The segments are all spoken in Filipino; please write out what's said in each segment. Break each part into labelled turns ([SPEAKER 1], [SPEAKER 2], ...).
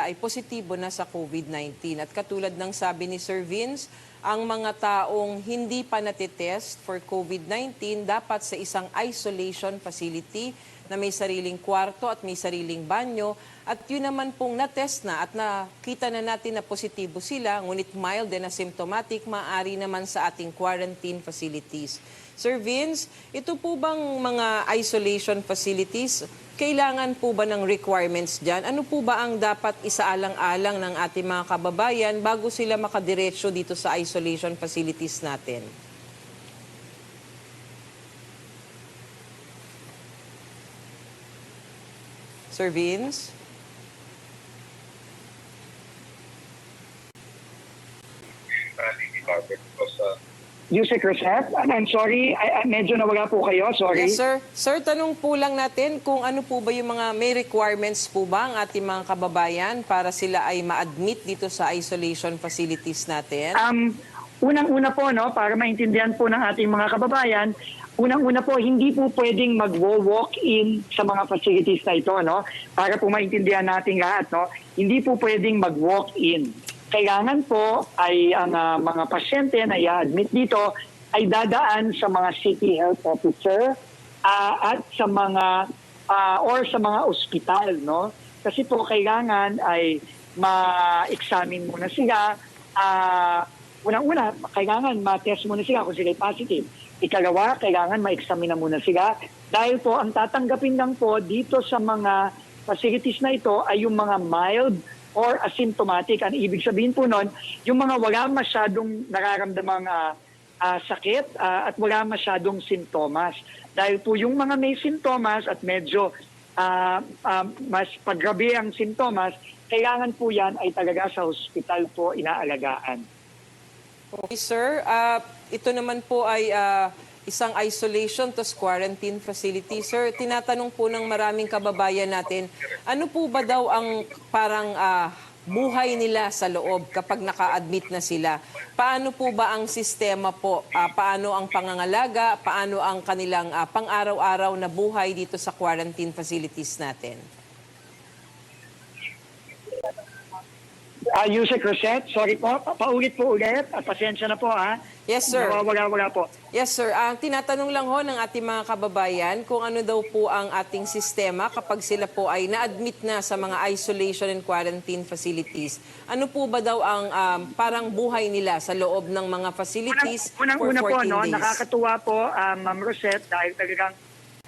[SPEAKER 1] ay positibo na sa COVID-19. At katulad ng sabi ni Sir Vince, ang mga taong hindi pa natitest for COVID-19 dapat sa isang isolation facility na may sariling kwarto at may sariling banyo. At yun naman pong natest na at nakita na natin na positibo sila, ngunit mild and asymptomatic, maaari naman sa ating quarantine facilities. Sir Vince, ito po bang mga isolation facilities, kailangan po ba ng requirements dyan? Ano po ba ang dapat isaalang-alang ng ating mga kababayan bago sila makadiretso dito sa isolation facilities natin? Sir Vince?
[SPEAKER 2] Yusek Rosette, I'm sorry, medyo nawala po kayo, sorry.
[SPEAKER 1] Yes, sir. Sir, tanong po lang natin kung ano po ba yung mga may requirements po ba ang ating mga kababayan para sila ay ma-admit dito sa isolation facilities natin?
[SPEAKER 2] Unang-una po, no, para maintindihan po ng ating mga kababayan, unang-una po, hindi po pwedeng mag-walk-in sa mga facilities na ito, no? Para po maintindihan natin lahat, no? Hindi po pwedeng mag-walk-in. Kailangan po ay ang mga pasyente na i-admit dito ay dadaan sa mga city health officer at sa mga or sa mga ospital, no? Kasi po kailangan ay ma-examine muna sila. Unang-una, kailangan ma-test muna sila kung sila positive. Ikalawa, kailangan ma-examine muna sila dahil po ang tatanggapin lang po dito sa mga facilities na ito ay yung mga mild or asymptomatic. Ang ibig sabihin po nun, yung mga wala masyadong nararamdamang sakit at wala masyadong sintomas. Dahil po yung mga may sintomas at medyo mas paggrabe ang sintomas, kailangan po yan ay talaga sa hospital po inaalagaan.
[SPEAKER 1] Okay, sir. Ito naman po ay isang isolation to quarantine facility. Sir, tinatanong po ng maraming kababayan natin, ano po ba daw ang parang buhay nila sa loob kapag naka-admit na sila? Paano po ba ang sistema po? Paano ang pangangalaga? Paano ang kanilang pang-araw-araw na buhay dito sa quarantine facilities natin?
[SPEAKER 2] Yusek Rosette, sorry po, paulit po ulit. Pasensya na po ha.
[SPEAKER 1] Yes, sir.
[SPEAKER 2] Wala po.
[SPEAKER 1] Yes, sir. Tinatanong lang ho ng ating mga kababayan kung ano daw po ang ating sistema kapag sila po ay na-admit na sa mga isolation and quarantine facilities. Ano po ba daw ang parang buhay nila sa loob ng mga facilities for 14
[SPEAKER 2] po, no,
[SPEAKER 1] days?
[SPEAKER 2] Nakakatuwa po, Ma'am Rosette, dahil talagang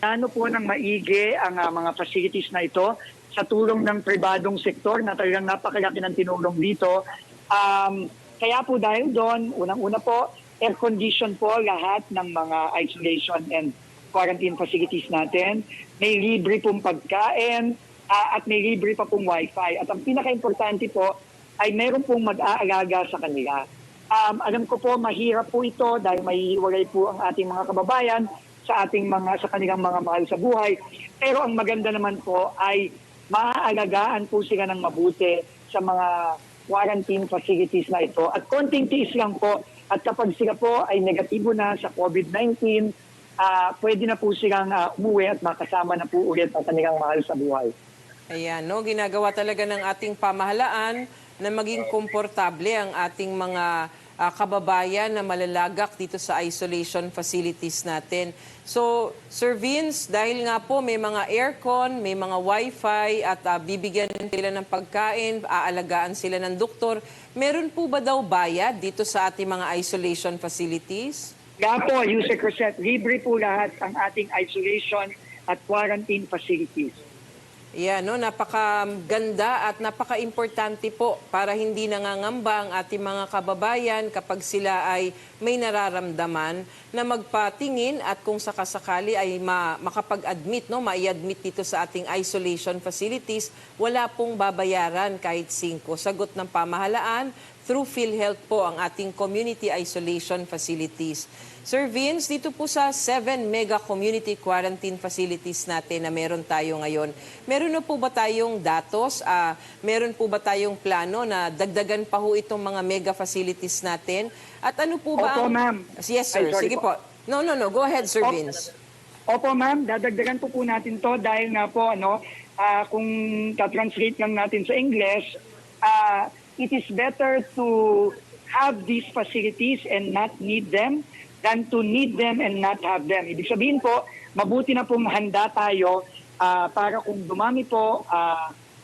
[SPEAKER 2] ano po ng maigi ang mga facilities na ito sa tulong ng pribadong sektor na talagang napakalaki ng tinulong dito. Kaya po dahil doon, unang-una po, air condition po lahat ng mga isolation and quarantine facilities natin. May libre pong pagkain at may libre pa pong wifi. At ang pinaka-importante po ay meron pong mag-aalaga sa kanila. Alam ko po mahirap po ito dahil may hiwalay po ang ating mga kababayan sa kanilang mga mahal sa buhay. Pero ang maganda naman po ay maaalagaan po sila ng mabuti sa mga quarantine facilities na ito. At konting tiis lang po. At kapag sila po ay negatibo na sa COVID-19, pwede na po silang umuwi at makasama na po ulit ang kanilang mahal sa buhay.
[SPEAKER 1] Ayan, no? Ginagawa talaga ng ating pamahalaan na maging komportable ang ating mga kababayan na malalagak dito sa isolation facilities natin. So, Sir Vince, dahil nga po may mga aircon, may mga wifi at bibigyan sila ng pagkain, aalagaan sila ng doktor, meron po ba daw bayad dito sa ating mga isolation facilities?
[SPEAKER 2] Kaya po, Yusek Rosette, libre po lahat ang ating isolation at quarantine facilities.
[SPEAKER 1] Yan, no? Napakaganda at napaka-importante po para hindi nangangamba ang ating mga kababayan kapag sila ay may nararamdaman na magpatingin at kung sakasakali ay makapag-admit, no? Mai-admit dito sa ating isolation facilities, wala pong babayaran kahit 5. Sagot ng pamahalaan, through PhilHealth po ang ating community isolation facilities. Sir Vince, dito po sa 7 mega community quarantine facilities natin na meron tayo ngayon, meron na po ba tayong datos? Meron po ba tayong plano na dagdagan pa ho itong mga mega facilities natin? At ano po ba
[SPEAKER 2] Opo, ma'am.
[SPEAKER 1] Yes, sir. Sige po. No. Go ahead, Sir Vince.
[SPEAKER 2] Opo, ma'am. Dadagdagan po natin to dahil nga po, kung tatranslate lang natin sa English, it is better to have these facilities and not need them than to need them and not have them. Ibig sabihin po, mabuti na pong handa tayo para kung dumami po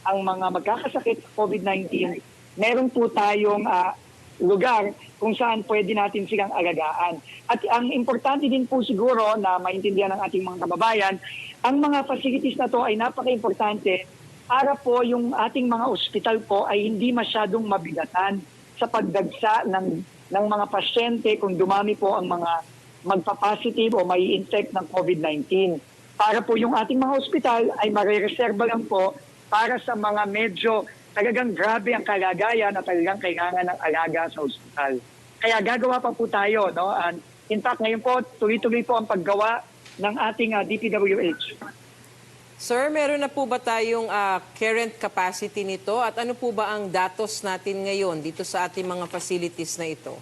[SPEAKER 2] ang mga magkakasakit sa COVID-19, meron po tayong lugar kung saan pwede natin silang alagaan. At ang importante din po siguro na maintindihan ng ating mga kababayan, ang mga facilities na to ay napaka-importante para po yung ating mga ospital po ay hindi masyadong mabigatan sa pagdagsa ng mga pasyente kung dumami po ang mga magpa-positive o may infect ng COVID-19. Para po yung ating mga ospital ay marireserba lang po para sa mga medyo talagang grabe ang kalagayan at talagang kailangan ng alaga sa ospital. Kaya gagawa pa po tayo, no? And in fact, ngayon po, tuloy-tuloy po ang paggawa ng ating DPWH.
[SPEAKER 1] Sir, meron na po ba tayong current capacity nito at ano po ba ang datos natin ngayon dito sa ating mga facilities na ito?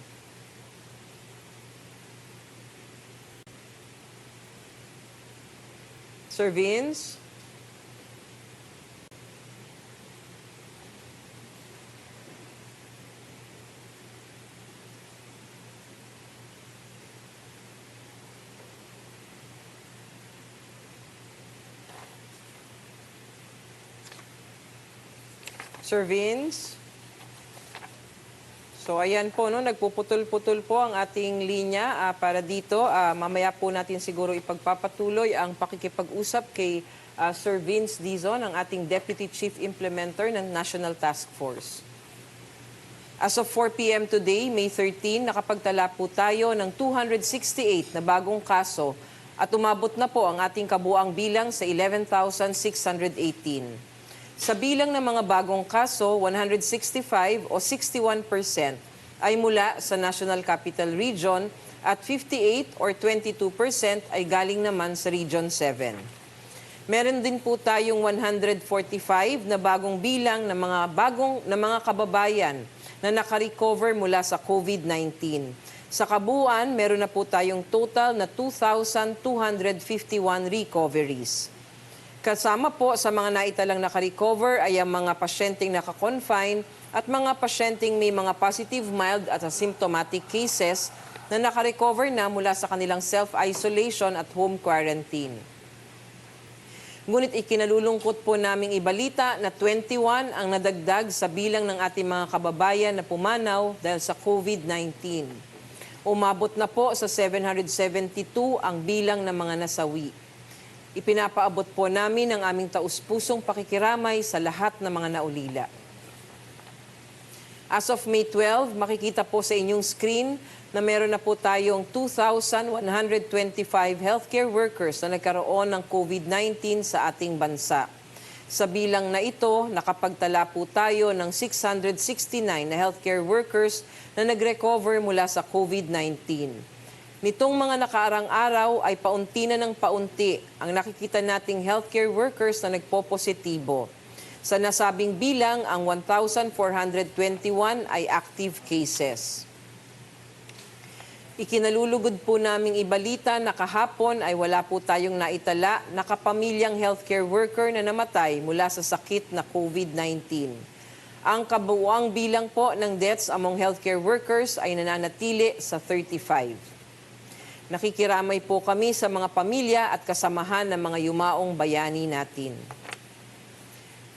[SPEAKER 1] Sir Vince? Sir Vince? So ayan po, no, nagpuputol-putol po ang ating linya para dito. Mamaya po natin siguro ipagpapatuloy ang pakikipag-usap kay Sir Vince Dizon, ang ating Deputy Chief Implementer ng National Task Force. As of 4 p.m. today, May 13, nakapagtala po tayo ng 268 na bagong kaso at umabot na po ang ating kabuang bilang sa 11,618. Sa bilang ng mga bagong kaso, 165 o 61% ay mula sa National Capital Region at 58 or 22% ay galing naman sa Region 7. Meron din po tayong 145 na bagong bilang ng mga kababayan na nakarecover mula sa COVID-19. Sa kabuuan, meron na po tayong total na 2,251 recoveries. Kasama po sa mga naitalang nakarecover ay ang mga pasyenteng nakakonfine at mga pasyenteng may mga positive, mild at asymptomatic cases na nakarecover na mula sa kanilang self-isolation at home quarantine. Ngunit ikinalulungkot po naming ibalita na 21 ang nadagdag sa bilang ng ating mga kababayan na pumanaw dahil sa COVID-19. Umabot na po sa 772 ang bilang ng mga nasawi. Ipinapaabot po namin ang aming taus-pusong pakikiramay sa lahat ng mga naulila. As of May 12, makikita po sa inyong screen na meron na po tayong 2,125 healthcare workers na nagkaroon ng COVID-19 sa ating bansa. Sa bilang na ito, nakapagtala po tayo ng 669 na healthcare workers na nag-recover mula sa COVID-19. Nitong mga nakaarang araw ay paunti na ng paunti ang nakikita nating healthcare workers na nagpo-positibo. Sa nasabing bilang, ang 1,421 ay active cases. Ikinalulugod po naming ibalita na kahapon ay wala po tayong naitala na kapamilyang healthcare worker na namatay mula sa sakit na COVID-19. Ang kabuuang bilang po ng deaths among healthcare workers ay nananatili sa 35. Nakikiramay po kami sa mga pamilya at kasamahan ng mga yumaong bayani natin.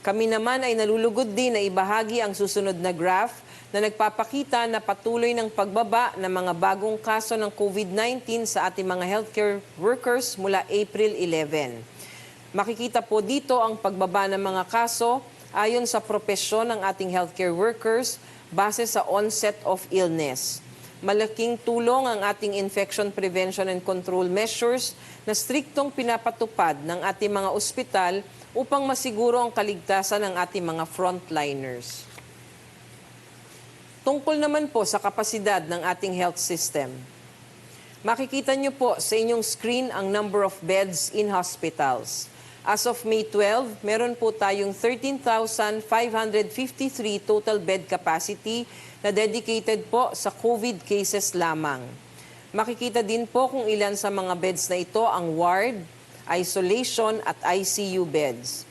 [SPEAKER 1] Kami naman ay nalulugod din na ibahagi ang susunod na graph na nagpapakita na patuloy ng pagbaba ng mga bagong kaso ng COVID-19 sa ating mga healthcare workers mula April 11. Makikita po dito ang pagbaba ng mga kaso ayon sa propesyon ng ating healthcare workers base sa onset of illness. Malaking tulong ang ating infection prevention and control measures na striktong pinapatupad ng ating mga ospital upang masiguro ang kaligtasan ng ating mga frontliners. Tungkol naman po sa kapasidad ng ating health system. Makikita niyo po sa inyong screen ang number of beds in hospitals. As of May 12, meron po tayong 13,553 total bed capacity na dedicated po sa COVID cases lamang. Makikita din po kung ilan sa mga beds na ito ang ward, isolation at ICU beds.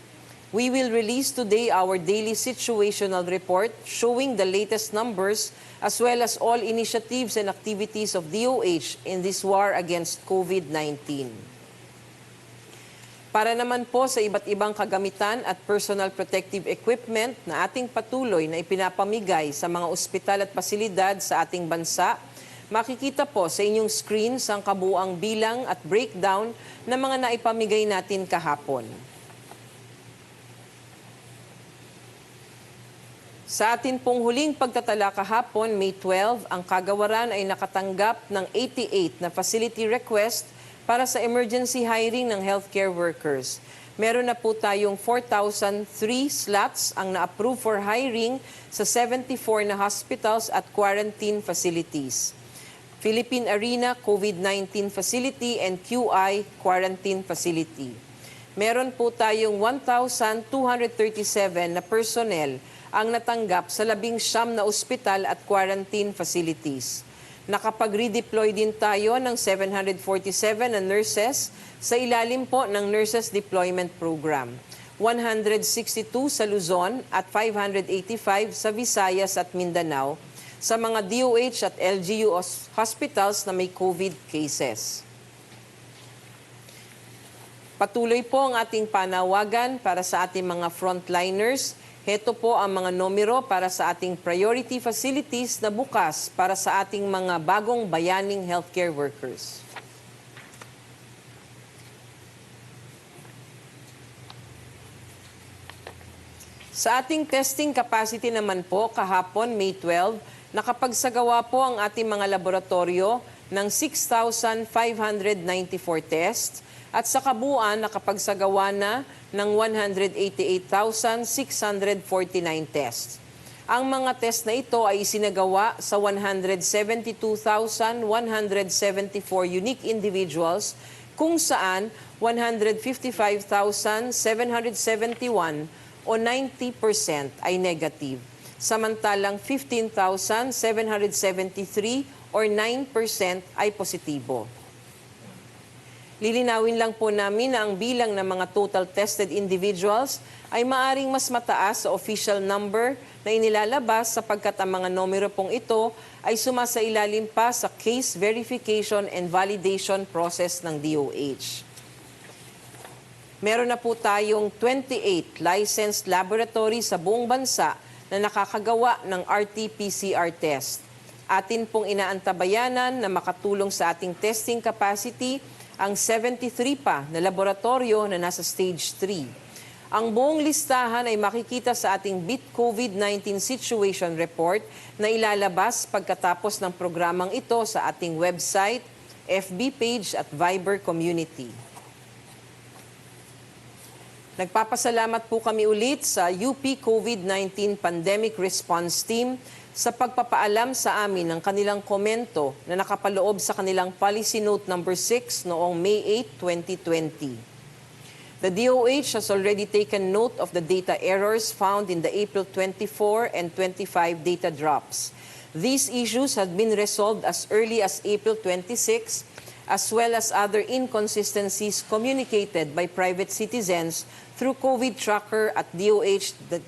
[SPEAKER 1] We will release today our daily situational report showing the latest numbers as well as all initiatives and activities of DOH in this war against COVID-19. Para naman po sa iba't ibang kagamitan at personal protective equipment na ating patuloy na ipinapamigay sa mga ospital at pasilidad sa ating bansa, makikita po sa inyong screens ang kabuuang bilang at breakdown ng mga naipamigay natin kahapon. Sa atin pong huling pagtatala kahapon, May 12, ang kagawaran ay nakatanggap ng 88 na facility request para sa emergency hiring ng healthcare workers. Meron na po tayong 4,003 slots ang na-approve for hiring sa 74 na hospitals at quarantine facilities. Philippine Arena COVID-19 Facility and QI Quarantine Facility. Meron po tayong 1,237 na personnel ang natanggap sa 19 na ospital at quarantine facilities. Nakapag-redeploy din tayo ng 747 na nurses sa ilalim po ng Nurses Deployment Program. 162 sa Luzon at 585 sa Visayas at Mindanao sa mga DOH at LGU hospitals na may COVID cases. Patuloy po ang ating panawagan para sa ating mga frontliners. Heto po ang mga numero para sa ating priority facilities na bukas para sa ating mga bagong bayaning healthcare workers. Sa ating testing capacity naman po, kahapon May 12, nakapagsagawa po ang ating mga laboratorio ng 6,594 tests at sa kabuuan nakapagsagawa na ng 188,649 tests. Ang mga test na ito ay isinagawa sa 172,174 unique individuals kung saan 155,771 o 90% ay negative, samantalang 15,773 or 9% ay positibo. Lilinawin lang po namin na ang bilang ng mga total tested individuals ay maaring mas mataas sa official number na inilalabas sapagkat ang mga numero pong ito ay sumasailalim pa sa case verification and validation process ng DOH. Meron na po tayong 28 licensed laboratories sa buong bansa na nakakagawa ng RT-PCR test. Atin pong inaantabayanan na makatulong sa ating testing capacity ang 73 pa na laboratorio na nasa stage 3. Ang buong listahan ay makikita sa ating Beat COVID-19 Situation Report na ilalabas pagkatapos ng programang ito sa ating website, FB page at Viber community. Nagpapasalamat po kami ulit sa UP COVID-19 Pandemic Response Team sa pagpapaalam sa amin ng kanilang komento na nakapaloob sa kanilang Policy Note No. 6 noong May 8, 2020. The DOH has already taken note of the data errors found in the April 24 and 25 data drops. These issues had been resolved as early as April 26, as well as other inconsistencies communicated by private citizens through COVID tracker at doh.gov.ph.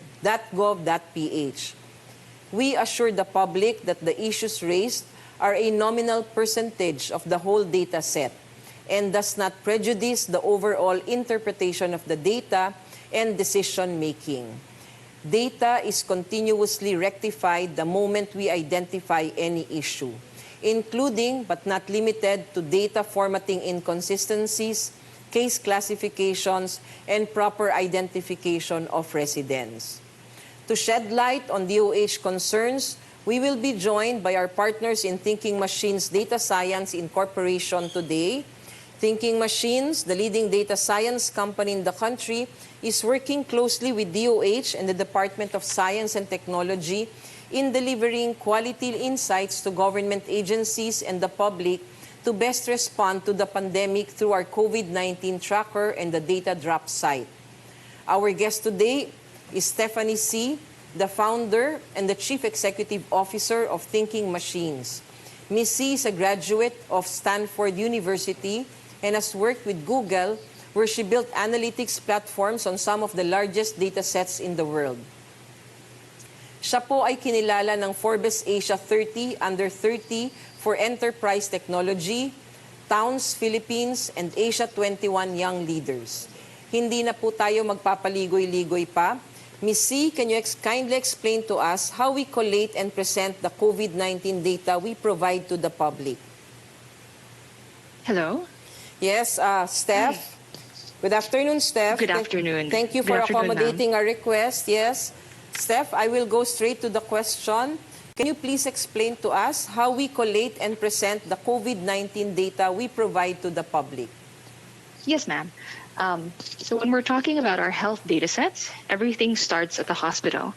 [SPEAKER 1] We assure the public that the issues raised are a nominal percentage of the whole data set and does not prejudice the overall interpretation of the data and decision-making. Data is continuously rectified the moment we identify any issue, including but not limited to data formatting inconsistencies, case classifications, and proper identification of residents. To shed light on DOH concerns, we will be joined by our partners in Thinking Machines Data Science Incorporation today. Thinking Machines, the leading data science company in the country, is working closely with DOH and the Department of Science and Technology in delivering quality insights to government agencies and the public to best respond to the pandemic through our COVID-19 tracker and the data drop site. Our guest today is Stephanie See, the founder and the Chief Executive Officer of Thinking Machines. Ms. See is a graduate of Stanford University and has worked with Google, where she built analytics platforms on some of the largest data sets in the world. Siya po ay kinilala ng Forbes Asia 30 Under 30 for Enterprise Technology, Towns Philippines, and Asia 21 Young Leaders. Hindi na po tayo magpapaligoy-ligoy pa. Ms. C, can you kindly explain to us how we collate and present the COVID-19 data we provide to the public?
[SPEAKER 3] Hello.
[SPEAKER 1] Yes, Steph. Good afternoon, Steph.
[SPEAKER 3] Good afternoon.
[SPEAKER 1] Thank you
[SPEAKER 3] Good
[SPEAKER 1] for
[SPEAKER 3] afternoon,
[SPEAKER 1] accommodating our request. Yes. Steph, I will go straight to the question. Can you please explain to us how we collate and present the COVID-19 data we provide to the public?
[SPEAKER 3] Yes, ma'am. So when we're talking about our health data sets, everything starts at the hospital.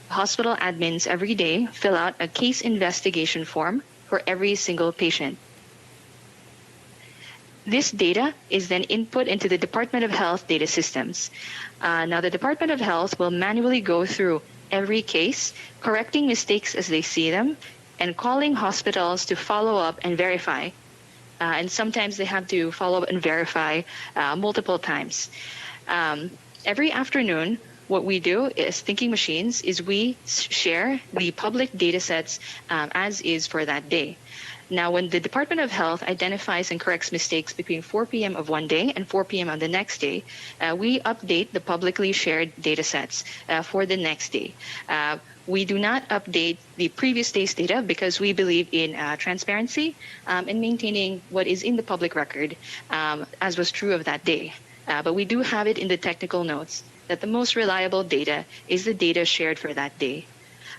[SPEAKER 3] Hospital admins every day fill out a case investigation form for every single patient. This data is then input into the Department of Health data systems. Now, the Department of Health will manually go through every case, correcting mistakes as they see them, and calling hospitals to follow up and verify. And sometimes they have to follow up and verify multiple times. Every afternoon, what we do as Thinking Machines is we share the public data sets as is for that day. Now, when the Department of Health identifies and corrects mistakes between 4 p.m. of one day and 4 p.m. on the next day, we update the publicly shared data sets for the next day. We do not update the previous day's data because we believe in transparency and maintaining what is in the public record, as was true of that day. But we do have it in the technical notes that the most reliable data is the data shared for that day.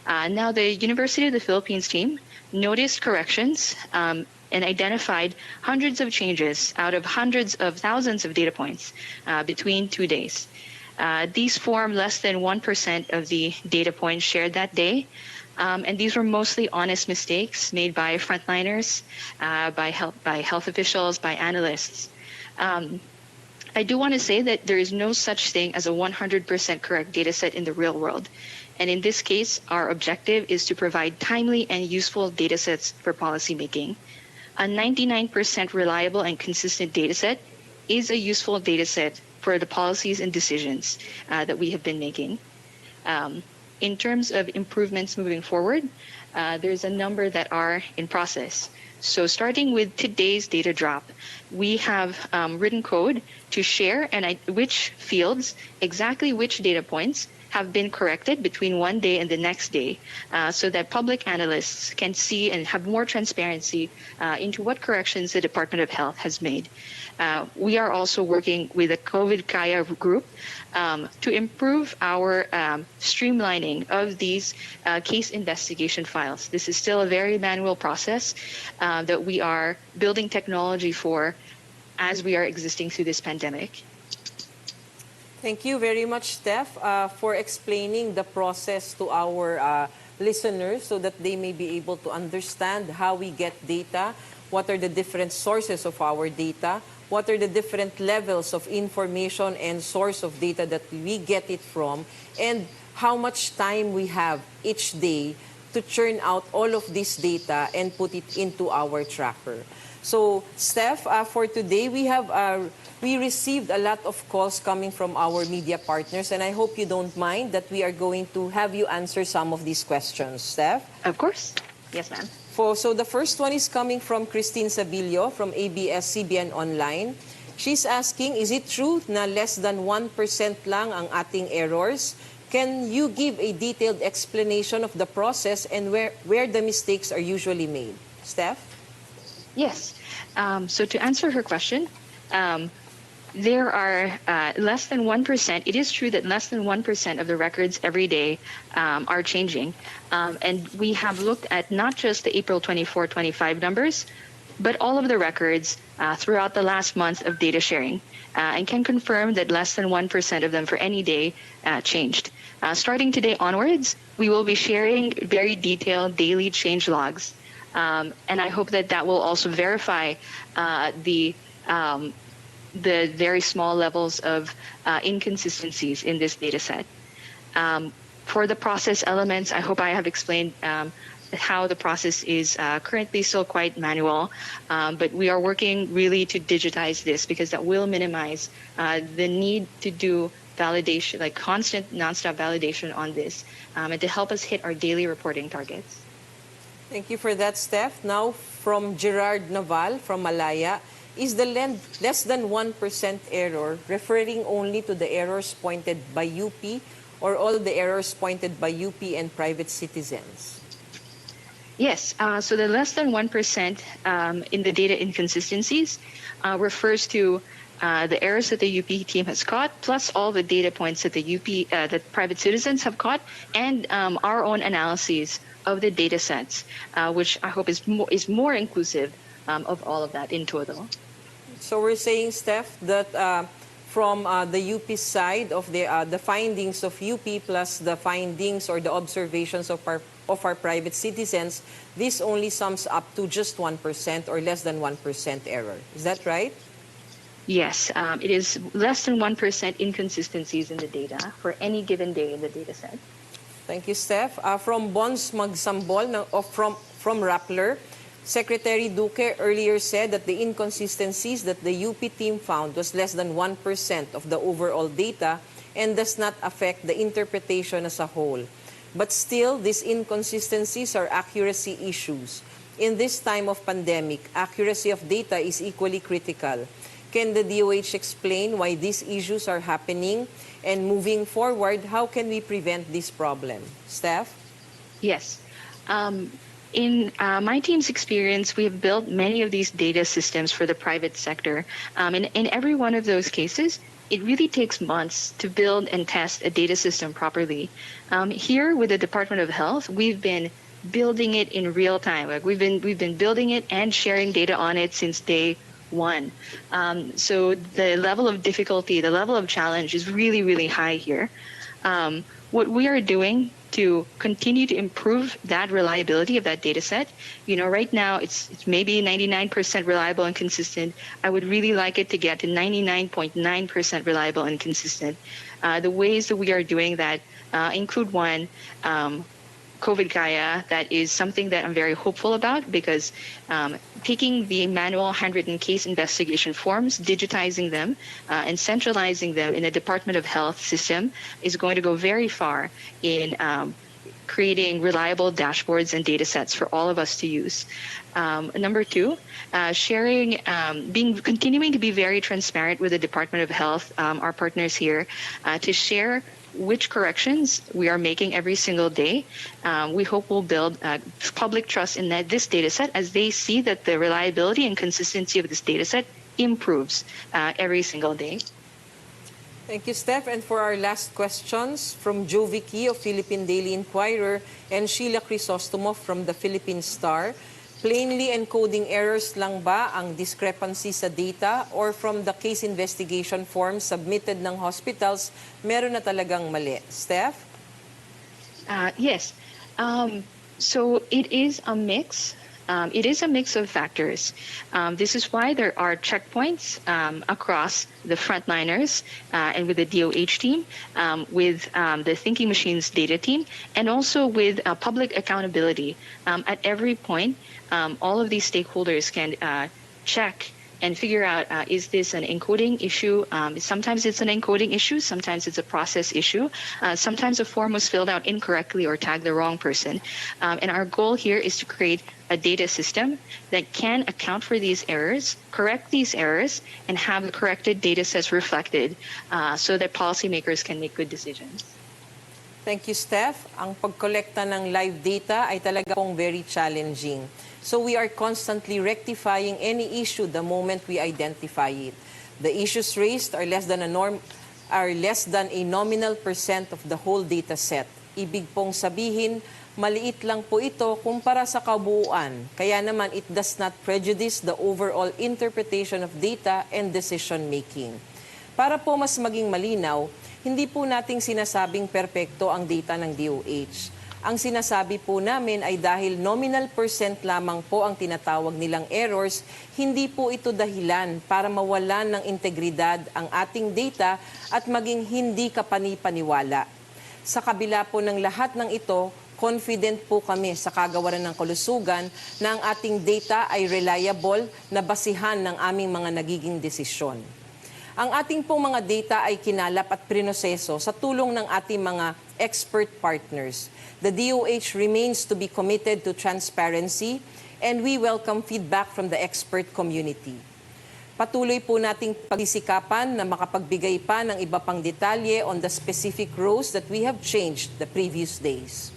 [SPEAKER 3] Now, the University of the Philippines team noticed corrections and identified hundreds of changes out of hundreds of thousands of data points between 2 days. These form less than 1% of the data points shared that day, and these were mostly honest mistakes made by frontliners, by health officials, by analysts. I do want to say that there is no such thing as a 100% correct data set in the real world. And in this case, our objective is to provide timely and useful data sets for policymaking. A 99% reliable and consistent data set is a useful data set for the policies and decisions that we have been making. In terms of improvements moving forward, there's a number that are in process. So starting with today's data drop, we have written code to share which fields, exactly which data points have been corrected between one day and the next day, so that public analysts can see and have more transparency into what corrections the Department of Health has made. We are also working with the COVID Kaya group to improve our streamlining of these case investigation files. This is still a very manual process that we are building technology for as we are existing through this pandemic.
[SPEAKER 1] Thank you very much, Steph, for explaining the process to our listeners so that they may be able to understand how we get data, what are the different sources of our data, what are the different levels of information and source of data that we get it from, and how much time we have each day to churn out all of this data and put it into our tracker. So, Steph, for today, we received a lot of calls coming from our media partners, and I hope you don't mind that we are going to have you answer some of these questions. Steph?
[SPEAKER 3] Of course. Yes, ma'am.
[SPEAKER 1] So the first one is coming from Christine Sabilio from ABS-CBN Online. She's asking, is it true na less than 1% lang ang ating errors? Can you give a detailed explanation of the process and where the mistakes are usually made? Steph?
[SPEAKER 3] Yes. So to answer her question, there are less than 1%. It is true that less than 1% of the records every day are changing. And we have looked at not just the April 24, 25 numbers, but all of the records throughout the last month of data sharing, and can confirm that less than 1% of them for any day changed. Starting today onwards, we will be sharing very detailed daily change logs. And I hope that that will also verify the very small levels of inconsistencies in this data set. For the process elements, I hope I have explained how the process is currently still quite manual, but we are working really to digitize this because that will minimize the need to do validation, like constant, nonstop validation on this, and to help us hit our daily reporting targets.
[SPEAKER 1] Thank you for that, Steph. Now, from Gerard Naval from Malaya, is the less than 1% error referring only to the errors pointed by UP or all the errors pointed by UP and private citizens?
[SPEAKER 3] Yes, so the less than 1% in the data inconsistencies refers to the errors that the UP team has caught, plus all the data points that the that private citizens have caught, and our own analyses of the data sets, which I hope is more inclusive of all of that in total.
[SPEAKER 1] So we're saying, Steph, that from the UP side of the findings of UP plus the findings or the observations of our private citizens, this only sums up to just 1% or less than 1% error. Is that right?
[SPEAKER 3] Yes, it is less than 1% inconsistencies in the data for any given day in the data set.
[SPEAKER 1] Thank you, Steph. From Bons Magsambol, from Rappler, Secretary Duque earlier said that the inconsistencies that the UP team found was less than 1% of the overall data and does not affect the interpretation as a whole. But still, these inconsistencies are accuracy issues. In this time of pandemic, accuracy of data is equally critical. Can the DOH explain why these issues are happening? And moving forward, how can we prevent this problem? Steph?
[SPEAKER 3] Yes. In my team's experience, we have built many of these data systems for the private sector. And in every one of those cases, it really takes months to build and test a data system properly. Here with the Department of Health, we've been building it in real time. Like we've been building it and sharing data on it since day one. So the level of difficulty, the level of challenge is really, really high here. What we are doing to continue to improve that reliability of that data set, right now it's maybe 99% reliable and consistent. I would really like it to get to 99.9% reliable and consistent. The ways that we are doing that include one, COVID Kaya. That is something that I'm very hopeful about because taking the manual handwritten case investigation forms, digitizing them, and centralizing them in a Department of Health system is going to go very far in creating reliable dashboards and data sets for all of us to use. Number two, continuing to be very transparent with the Department of Health, our partners here, to share which corrections we are making every single day. We hope will build public trust in this data set as they see that the reliability and consistency of this data set improves every single day.
[SPEAKER 1] Thank you, Steph. And for our last questions, from Joe Vicky of Philippine Daily Inquirer and Sheila Crisostomo from the Philippine Star, plainly encoding errors lang ba ang discrepancy sa data or from the case investigation form submitted ng hospitals, meron na talagang mali? Steph?
[SPEAKER 3] Yes. So it is a mix. It is a mix of factors. This is why there are checkpoints across the frontliners and with the DOH team, with the Thinking Machines data team, and also with public accountability. At every point, all of these stakeholders can check and figure out, is this an encoding issue? Sometimes it's an encoding issue. Sometimes it's a process issue. Sometimes a form was filled out incorrectly or tagged the wrong person. And our goal here is to create a data system that can account for these errors, correct these errors, and have the corrected data sets reflected so that policymakers can make good decisions.
[SPEAKER 1] Thank you, Steph. Ang pagkolekta ng live data ay talaga pong very challenging. So we are constantly rectifying any issue the moment we identify it. The issues raised are less than a nominal percent of the whole data set. Ibig pong sabihin, maliit lang po ito kumpara sa kabuuan. Kaya naman it does not prejudice the overall interpretation of data and decision making. Para po mas maging malinaw, hindi po nating sinasabing perpekto ang data ng DOH. Ang sinasabi po namin ay dahil nominal percent lamang po ang tinatawag nilang errors, hindi po ito dahilan para mawalan ng integridad ang ating data at maging hindi kapani-paniwala. Sa kabila po ng lahat ng ito, confident po kami sa kagawaran ng kalusugan na ang ating data ay reliable na basihan ng aming mga nagiging desisyon. Ang ating pong mga data ay kinalap at prinoseso sa tulong ng ating mga expert partners. The DOH remains to be committed to transparency and we welcome feedback from the expert community. Patuloy po nating pagsisikapan na makapagbigay pa ng iba pang detalye on the specific rows that we have changed the previous days.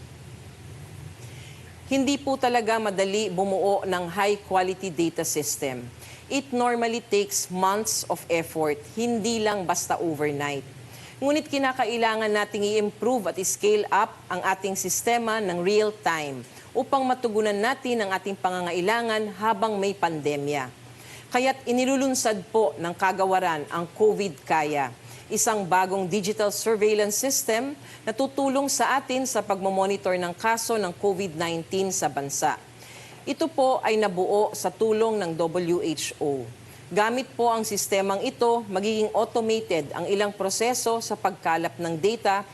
[SPEAKER 1] Hindi po talaga madali bumuo ng high-quality data system. It normally takes months of effort, hindi lang basta overnight. Ngunit kinakailangan nating i-improve at i-scale up ang ating sistema ng real time upang matugunan natin ang ating pangangailangan habang may pandemya. Kaya't inilulunsad po ng kagawaran ang COVID Kaya, isang bagong digital surveillance system na tutulong sa atin sa pagmamonitor ng kaso ng COVID-19 sa bansa. Ito po ay nabuo sa tulong ng WHO. Gamit po ang sistemang ito, magiging automated ang ilang proseso sa pagkalap ng data,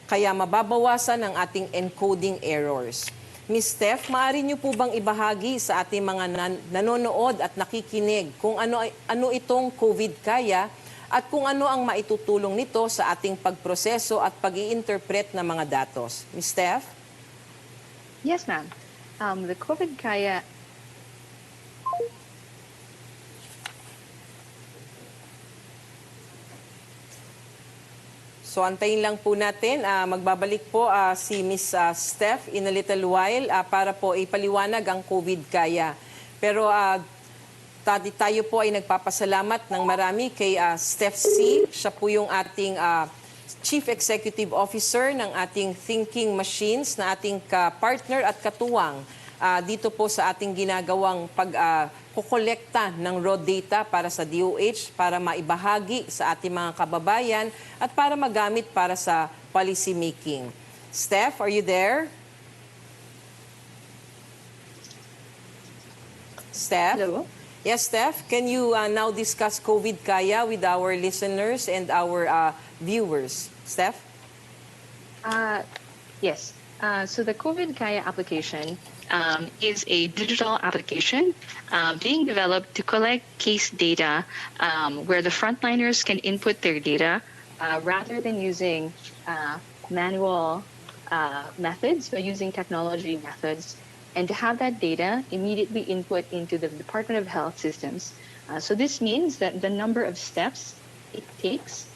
[SPEAKER 1] kaya mababawasan ang ating encoding errors. Ms. Steph, maaari niyo po bang ibahagi sa ating mga nanonood at nakikinig kung ano itong COVID Kaya at kung ano ang maitutulong nito sa ating pagproseso at pag-i-interpret ng mga datos? Ms. Steph?
[SPEAKER 3] Yes, ma'am. The COVID Kaya
[SPEAKER 1] So antayin lang po natin, magbabalik po si Ms. Steph in a little while para po ipaliwanag ang COVID Kaya. Pero tayo po ay nagpapasalamat ng marami kay Steph C. Siya po yung ating Chief Executive Officer ng ating Thinking Machines na ating partner at katuwang dito po sa ating ginagawang pagkukolekta ng raw data para sa DOH para maibahagi sa ating mga kababayan at para magamit para sa policy making. Steph, are you there? Steph?
[SPEAKER 3] Hello?
[SPEAKER 1] Yes, Steph, can you now discuss COVID Kaya with our listeners and our viewers? Steph?
[SPEAKER 3] Yes. So the COVID Kaya application is a digital application being developed to collect case data where the frontliners can input their data rather than using manual methods, but using technology methods, and to have that data immediately input into the Department of Health systems. So this means that the number of steps it takes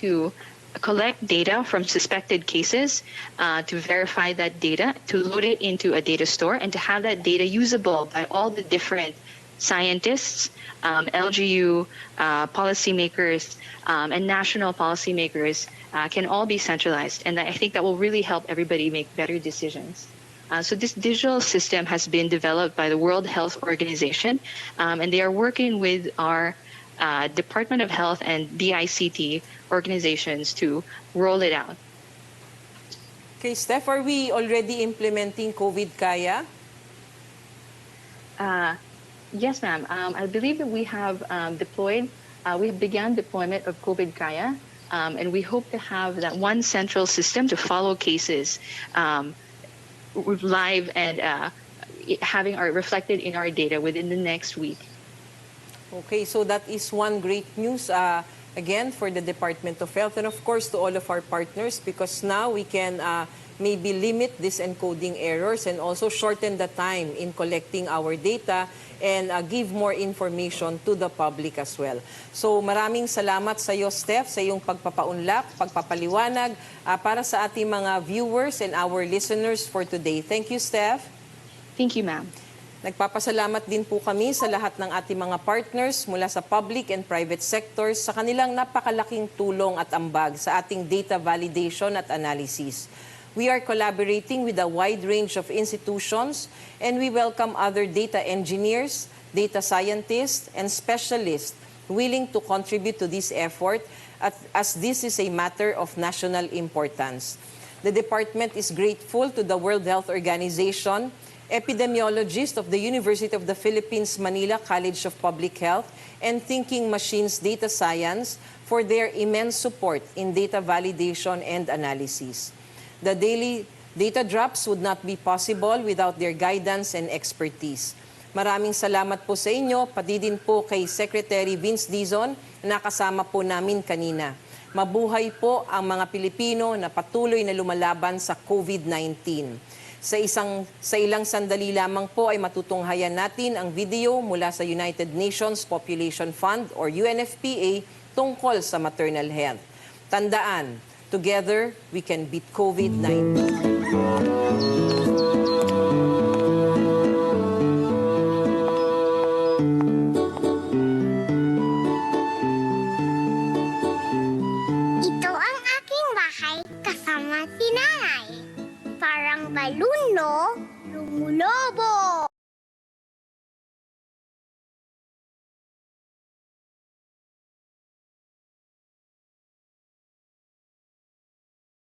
[SPEAKER 3] to collect data from suspected cases, to verify that data, to load it into a data store, and to have that data usable by all the different scientists, LGU, policymakers, and national policymakers can all be centralized. And I think that will really help everybody make better decisions. So this digital system has been developed by the World Health Organization, and they are working with our Department of Health and DICT organizations to roll it out.
[SPEAKER 1] Okay, Steph, are we already implementing COVID Kaya?
[SPEAKER 3] Yes, ma'am. I believe that we have we have begun deployment of COVID Kaya, and we hope to have that one central system to follow cases live and having reflected in our data within the next week.
[SPEAKER 1] Okay, so that is one great news again for the Department of Health and of course to all of our partners because now we can maybe limit these encoding errors and also shorten the time in collecting our data and give more information to the public as well. So maraming salamat sa iyo, Steph, sa iyong pagpapaunlak, pagpapaliwanag para sa ating mga viewers and our listeners for today. Thank you, Steph.
[SPEAKER 3] Thank you, ma'am.
[SPEAKER 1] Nagpapasalamat din po kami sa lahat ng ating mga partners mula sa public and private sectors sa kanilang napakalaking tulong at ambag sa ating data validation at analysis. We are collaborating with a wide range of institutions and we welcome other data engineers, data scientists, and specialists willing to contribute to this effort as this is a matter of national importance. The department is grateful to the World Health Organization, epidemiologist of the University of the Philippines Manila College of Public Health, and Thinking Machines Data Science for their immense support in data validation and analysis. The Data drops would not be possible without their guidance and expertise. Maraming salamat po sa inyo, pati din po kay Secretary Vince Dizon na kasama po namin kanina. Mabuhay po ang mga Pilipino na patuloy na lumalaban sa COVID-19. Sa ilang sandali lamang po ay matutunghayan natin ang video mula sa United Nations Population Fund or UNFPA tungkol sa maternal health. Tandaan, together we can beat COVID-19.
[SPEAKER 4] Ito ang aking bahay kasama si nanay. Parang balon, no? Lumulobo.